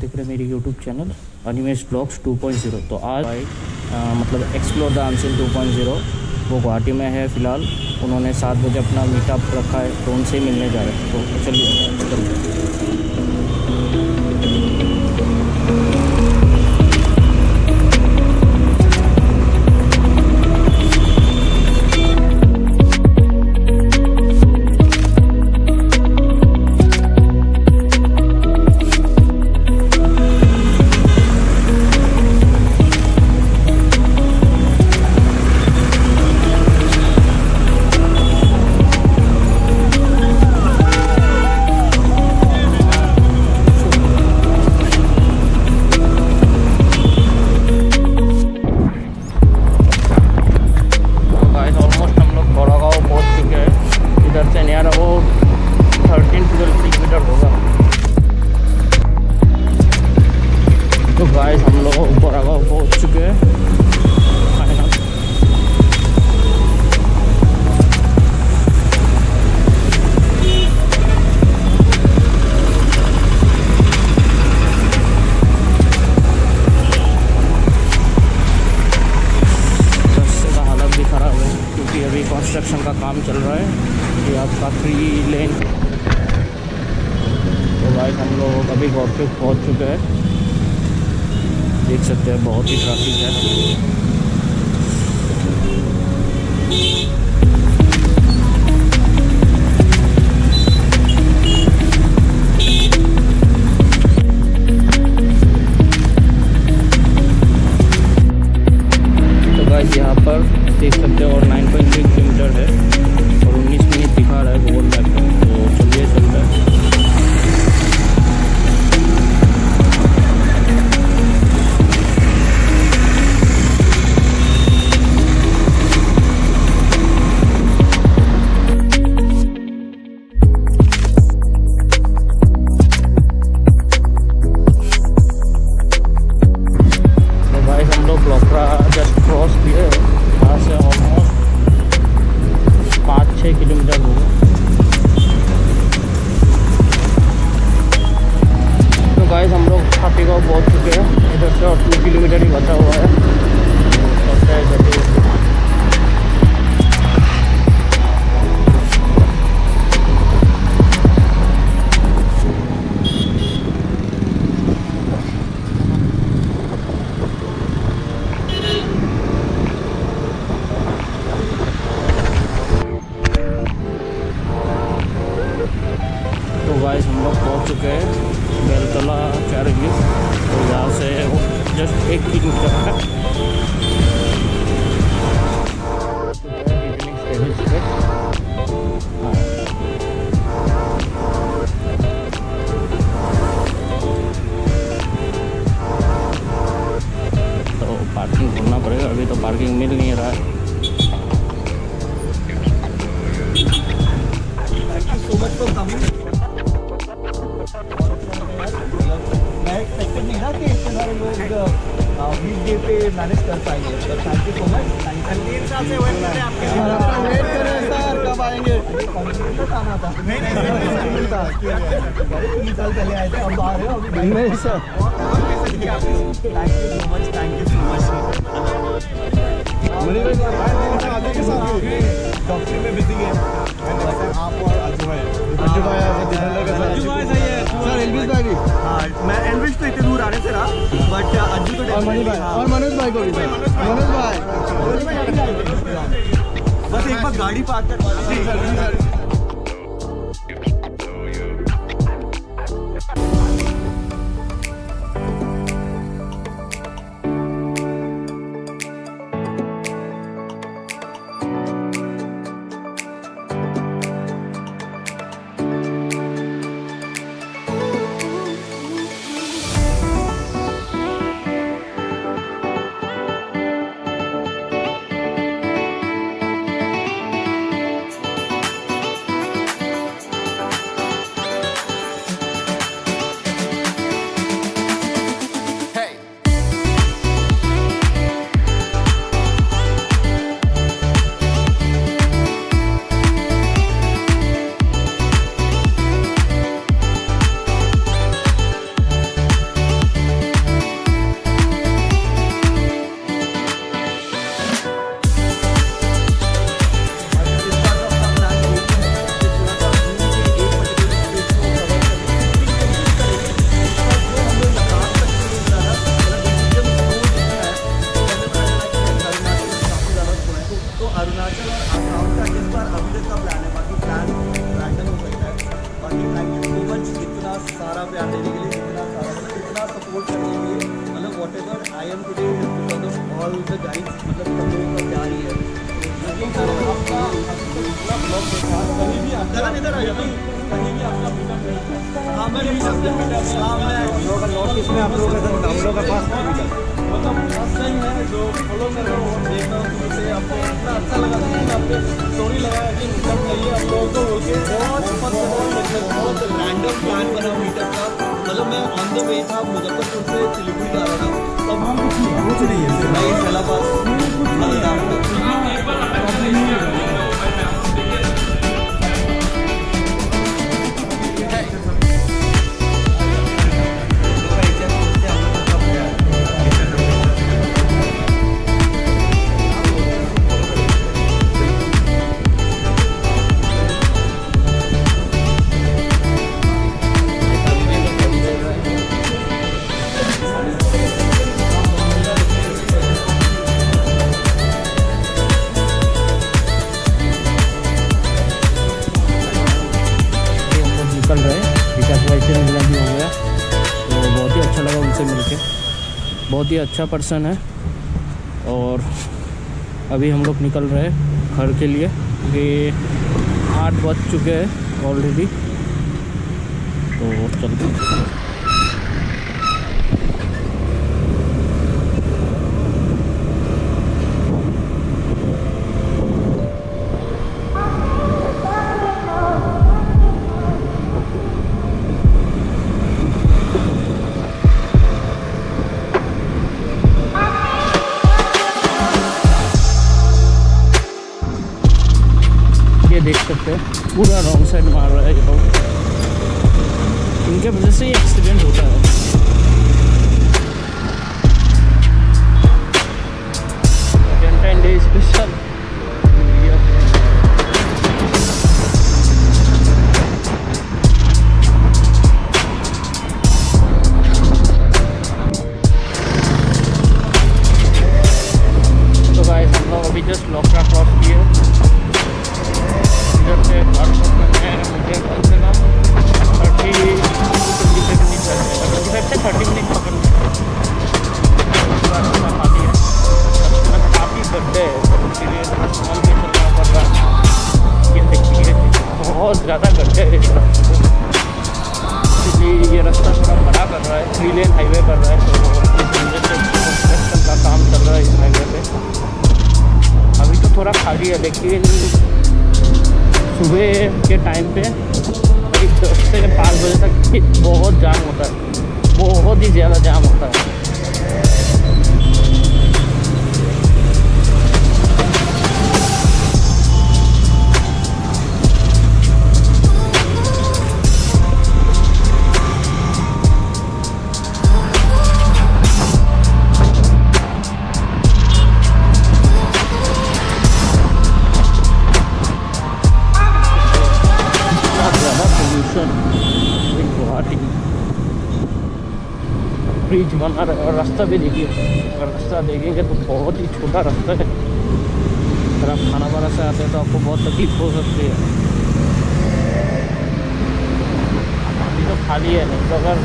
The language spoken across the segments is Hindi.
देख रहे हैं मेरी यूट्यूब चैनल अनिमेश ब्लॉग्स 2.0। तो आज भाई मतलब एक्सप्लोर द अनसीन 2.0 वो गुवाहाटी में है फ़िलहाल। उन्होंने 7 बजे अपना मीटअप रखा है, तो उनसे ही मिलने जा रहे हैं। तो चलिए कंस्ट्रक्शन का काम चल रहा है। ये आपका 3 लेन। तो भाई हम लोग अभी घर पे पहुंच चुके हैं, देख सकते हैं बहुत ही ट्रैफिक है। यहाँ पर देख सकते हो और 9.3 किलोमीटर है और 19 मिनट दिखा रहा है गूगल मैप में। तो चलिए चलते हैं। तो भाई हम लोग ब्लॉगर जस्ट क्रॉस किए, यहाँ से ऑलमोस्ट 5-6 किलोमीटर होगा। तो गाइस हम लोग खातीगांव पहुँच चुके हैं, इधर से और 2 किलोमीटर ही बचा हुआ है। तो जल्दी गाइस हम लोग पहुँच चुके हैं बेलतला चारगी। तो यहाँ से जस्ट 1 किलोमीटर है। तो पार्किंग ढूंढना पड़ेगा, अभी तो पार्किंग मिल नहीं रहा है। मैं एक्सपेक्टेड नहीं ना कि इतने सारे लोग वीकडे पे मैनेज कर पाएंगे। तो थैंक यू सो मच। 3 साल से वेट कर रहे हैं आपके लिए। वेट कर रहे हैं सर, कब आएंगे? कॉन्फिडेंस आना था। नहीं 3 साल पहले आए थे, अब आ रहे हो? अभी नहीं sir. Thank you so much, thank you so much. डॉक्टरी में बिजी है आप और अज्जू भाई। अज्जू भाई सही है सर। एलविस भाई भी। हाँ मैं एलविस तो इतने दूर आने से रहा, बट अज्जू तो और मणि भाई और मनोज भाई को भी सर। मनोज भाई बस एक बार गाड़ी पार्क कर। am today because of all the guides, मतलब सब लोगों का प्यार ही है। कहीं भी आपका इधर आ जाओ, कहीं भी आपका meetup है। हाँ मैं meetup से हाँ मैं नॉर्थ ईस्ट में आप लोगों के साथ हम लोगों का पास meetup मतलब फर्स्ट टाइम है जो फॉलो कर रहा हूँ और देख रहा हूँ कि मुझे आपको इतना अच्छा लगा कि आपने स्टोरी लगाया कि मीटअप चाहिए आप लोगों को बोल के बहुत रैंडम प्लान बना मीटअप का। मतलब मैं ऑन द वे था मुजफ्फरपुर से सिलीगुड़ी जा रहा था तब कुछ नहीं है मैं फैलाबाद मलदार था। निकल रहे विकास भाई से मिलना भी हो गया तो बहुत ही अच्छा लगा उनसे मिलके, बहुत ही अच्छा पर्सन है। और अभी हम लोग निकल रहे घर के लिए क्योंकि 8 बज चुके हैं ऑलरेडी, तो चलते हैं। देख सकते हैं पूरा रॉन्ग साइड मार रहा है ये लोग, इनके वजह से ही एक्सीडेंट होता है। वैलेंटाइन डे स्पेशल तो गाइस हम लोग अभी जस्ट लॉकरा क्रॉस किए। मुझे कम से कम 25 से 30 मिनट पकड़ना खाती है। काफ़ी गड्ढे है तो इसीलिए संभाल के चलना पड़ रहा है। ये देखिए बहुत ज़्यादा गड्ढे है इस रास्ते पे, इसलिए ये रास्ता थोड़ा बड़ा कर रहा है, 3 लेन हाईवे कर रहा है। तो इस वजह से कंस्ट्रक्शन का काम चल रहा है इस हाईवे पे। अभी तो थोड़ा खाली है लेकिन सुबह के टाइम पे 10 से 5 बजे तक बहुत जाम होता है, बहुत ही ज़्यादा जाम होता है। गुवाहाटी ब्रिज बना रहा है और रास्ता भी देखिए, अगर रास्ता देखेंगे तो बहुत ही छोटा रास्ता है। अगर आप खानापारा से आते हैं तो आपको बहुत तकलीफ हो सकती है। अभी तो खाली है, नहीं तो अगर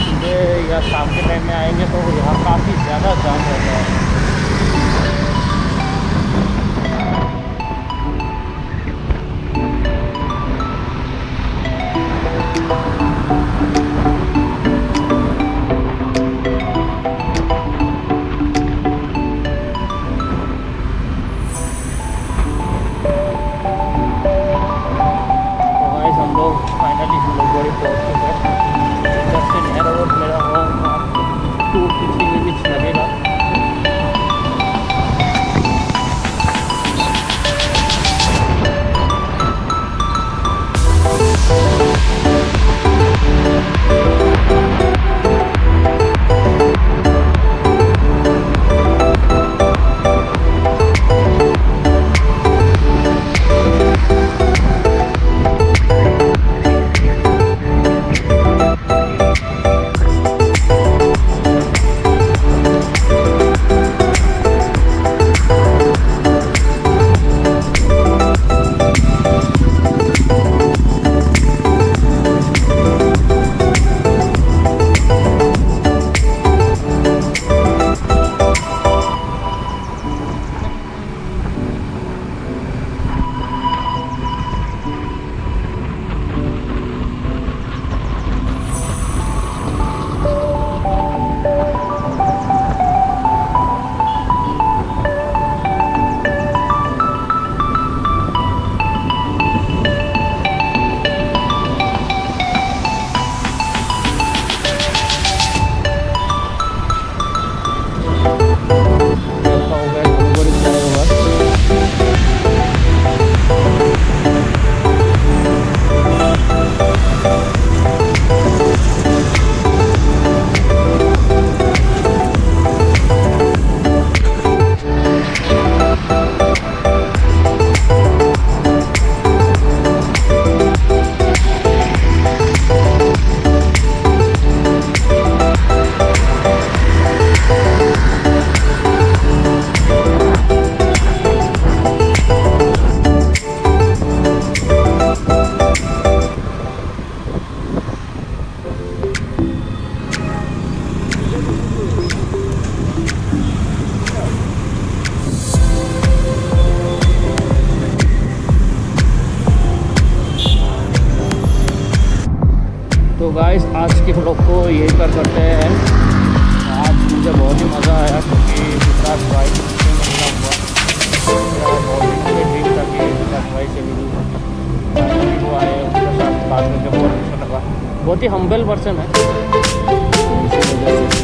सुबह या शाम के टाइम में आएंगे तो यहाँ काफ़ी ज़्यादा जाम रहता है। लगेगा तो गाइस आज के ब्लॉग को यही करते हैं। आज मुझे बहुत ही मज़ा आया क्योंकि विकास भाई से मिलना हुआ। बहुत दिन से ड्रीम था कि विकास भाई से मिलूँ, वो आए, उनके साथ बात करके बहुत अच्छा लगा। बहुत ही हम्बल पर्सन है, इसी वजह से